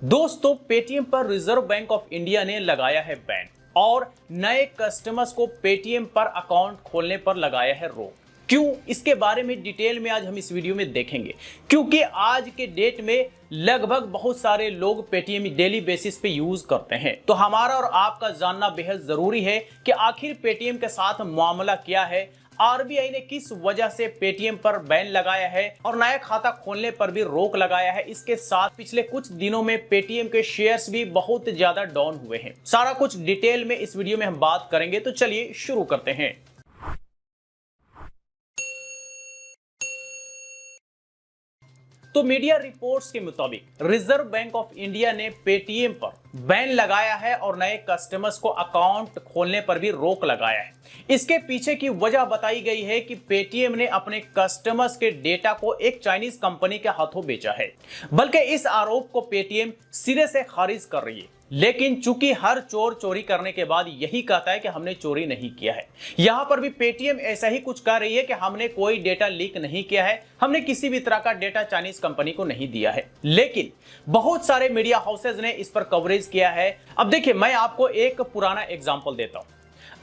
दोस्तों, पेटीएम पर reserve bank of India ने लगाया है बैन और नए कस्टमर्स को पेटीएम पर अकाउंट खोलने पर लगाया है रोक। क्यों, इसके बारे में डिटेल में आज हम इस वीडियो में देखेंगे, क्योंकि आज के डेट में लगभग बहुत सारे लोग पेटीएम डेली बेसिस पे यूज करते हैं। तो हमारा और आपका जानना बेहद जरूरी है कि आखिर पेटीएम के साथ मामला क्या है, आरबीआई ने किस वजह से पेटीएम पर बैन लगाया है और नया खाता खोलने पर भी रोक लगाया है। इसके साथ पिछले कुछ दिनों में पेटीएम के शेयर्स भी बहुत ज्यादा डाउन हुए हैं। सारा कुछ डिटेल में इस वीडियो में हम बात करेंगे, तो चलिए शुरू करते हैं। तो मीडिया रिपोर्ट्स के मुताबिक रिजर्व बैंक ऑफ इंडिया ने पेटीएम पर बैन लगाया है और नए कस्टमर्स को अकाउंट खोलने पर भी रोक लगाया है। इसके पीछे की वजह बताई गई है कि पेटीएम ने अपने कस्टमर्स के डेटा को एक चाइनीज कंपनी के हाथों बेचा है। बल्कि इस आरोप को पेटीएम सिरे से खारिज कर रही है, लेकिन चूंकि हर चोर चोरी करने के बाद यही कहता है कि हमने चोरी नहीं किया है, यहां पर भी पेटीएम ऐसा ही कुछ कह रही है कि हमने कोई डेटा लीक नहीं किया है, हमने किसी भी तरह का डेटा चाइनीज कंपनी को नहीं दिया है। लेकिन बहुत सारे मीडिया हाउसेज ने इस पर कवरेज किया है। अब देखिए, मैं आपको एक पुराना एग्जांपल देता हूं।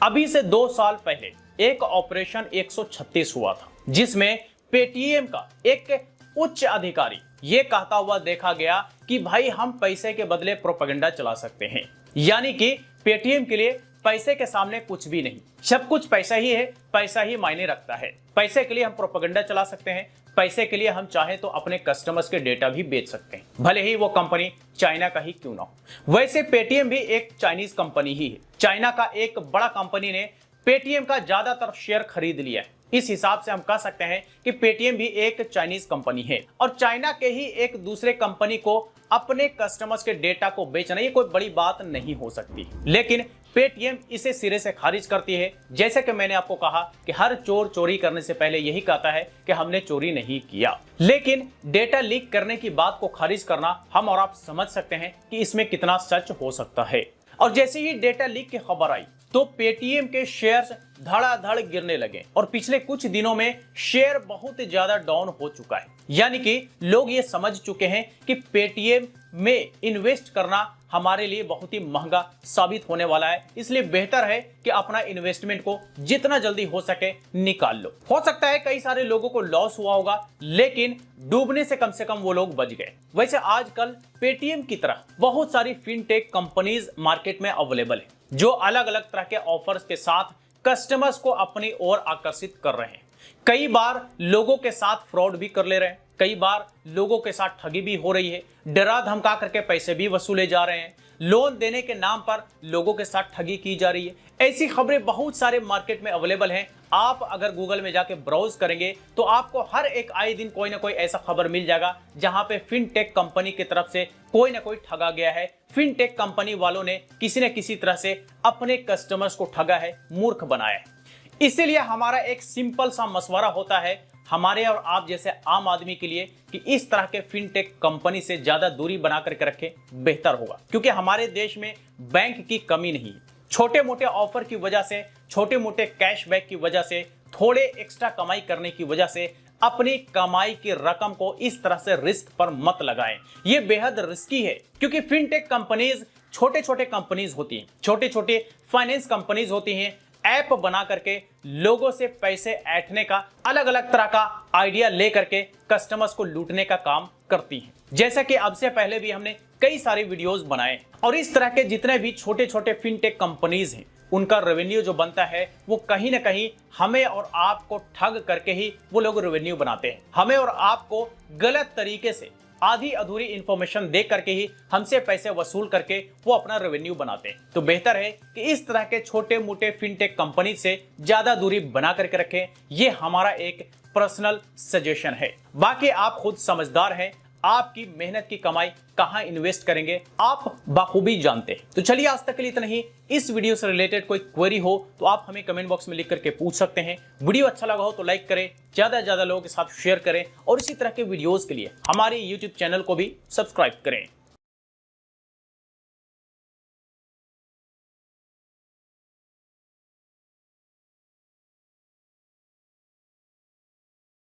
अभी से 2 साल पहले एक ऑपरेशन 136 हुआ था, जिसमें पेटीएम का एक उच्च अधिकारी ये कहता हुआ देखा गया कि भाई हम पैसे के बदले प्रोपेगेंडा चला सकते हैं, यानी कि पेटीएम के लिए पैसे के सामने कुछ भी नहीं, सब कुछ पैसा ही है, पैसा ही मायने रखता है। पैसे के लिए हम प्रोपेगेंडा चला सकते हैं, पैसे के लिए हम चाहें तो अपने कस्टमर्स के डेटा भी बेच सकते हैं, भले ही वो कंपनी चाइना का ही क्यों ना हो। वैसे पेटीएम भी एक चाइनीज कंपनी ही है। चाइना का एक बड़ा कंपनी ने पेटीएम का ज्यादातर शेयर खरीद लिया है। इस हिसाब से हम कह सकते हैं कि पेटीएम भी एक चाइनीज कंपनी है और चाइना के ही एक दूसरे कंपनी को अपने कस्टमर्स के डेटा को बेचना ये कोई बड़ी बात नहीं हो सकती। लेकिन पेटीएम इसे सिरे से खारिज करती है। जैसे कि मैंने आपको कहा कि हर चोर चोरी करने से पहले यही कहता है कि हमने चोरी नहीं किया, लेकिन डेटा लीक करने की बात को खारिज करना हम और आप समझ सकते हैं कि इसमें कितना सच हो सकता है। और जैसे ही डेटा लीक की खबर आई तो पेटीएम के शेयर्स धड़ाधड़ गिरने लगे और पिछले कुछ दिनों में शेयर बहुत ज्यादा डाउन हो चुका है। यानी कि लोग ये समझ चुके हैं कि पेटीएम में इन्वेस्ट करना हमारे लिए बहुत ही महंगा साबित होने वाला है, इसलिए बेहतर है कि अपना इन्वेस्टमेंट को जितना जल्दी हो सके निकाल लो। हो सकता है कई सारे लोगों को लॉस हुआ होगा, लेकिन डूबने से कम वो लोग बच गए। वैसे आजकल पेटीएम की तरह बहुत सारी फिनटेक कंपनीज मार्केट में अवेलेबल है, जो अलग अलग तरह के ऑफर्स के साथ कस्टमर्स को अपनी ओर आकर्षित कर रहे हैं। कई बार लोगों के साथ फ्रॉड भी कर ले रहे हैं, कई बार लोगों के साथ ठगी भी हो रही है, डरा धमका करके पैसे भी वसूले जा रहे हैं, लोन देने के नाम पर लोगों के साथ ठगी की जा रही है। ऐसी खबरें बहुत सारे मार्केट में अवेलेबल हैं। आप अगर गूगल में जाके ब्राउज करेंगे तो आपको हर एक आए दिन कोई ना कोई ऐसा खबर मिल जाएगा जहां पे फिनटेक कंपनी की तरफ से कोई ना कोई ठगा गया है। फिनटेक कंपनी वालों ने किसी न किसी तरह से अपने कस्टमर्स को ठगा है, मूर्ख बनाया है। इसीलिए हमारा एक सिंपल सा मशवरा होता है हमारे और आप जैसे आम आदमी के लिए कि इस तरह के फिनटेक कंपनी से ज्यादा दूरी बना करके रखें, बेहतर होगा। क्योंकि हमारे देश में बैंक की कमी नहीं है। छोटे मोटे ऑफर की वजह से, छोटे मोटे कैशबैक की वजह से, थोड़े एक्स्ट्रा कमाई करने की वजह से अपनी कमाई की रकम को इस तरह से रिस्क पर मत लगाएं। ये बेहद रिस्की है, क्योंकि फिनटेक कंपनीज छोटे छोटे कंपनीज होती हैं, छोटे छोटे फाइनेंस कंपनीज होती हैं। ऐप बना करके लोगों से पैसे ऐंठने का, अलग अलग तरह का आइडिया ले करके कस्टमर्स को लूटने का काम करती हैं। जैसा कि अब से पहले भी हमने कई सारे वीडियोस बनाए और इस तरह के जितने भी छोटे छोटे फिनटेक कंपनीज हैं, उनका रेवेन्यू जो बनता है वो कहीं ना कहीं हमें और आपको ठग करके ही वो लोग रेवेन्यू बनाते हैं। हमें और आपको गलत तरीके से आधी अधूरी इंफॉर्मेशन दे करके ही हमसे पैसे वसूल करके वो अपना रेवेन्यू बनाते हैं। तो बेहतर है कि इस तरह के छोटे मोटे फिनटेक कंपनी से ज्यादा दूरी बना करके रखें। ये हमारा एक पर्सनल सजेशन है। बाकी आप खुद समझदार हैं, आपकी मेहनत की कमाई कहां इन्वेस्ट करेंगे आप बाखूबी जानते हैं। तो चलिए, आज तक के लिए इतना ही। इस वीडियो से रिलेटेड कोई क्वेरी हो तो आप हमें कमेंट बॉक्स में लिख करके पूछ सकते हैं। वीडियो अच्छा लगा हो तो लाइक करें, ज्यादा से ज्यादा लोगों के साथ शेयर करें और इसी तरह के वीडियोस के लिए हमारे YouTube चैनल को भी सब्सक्राइब करें।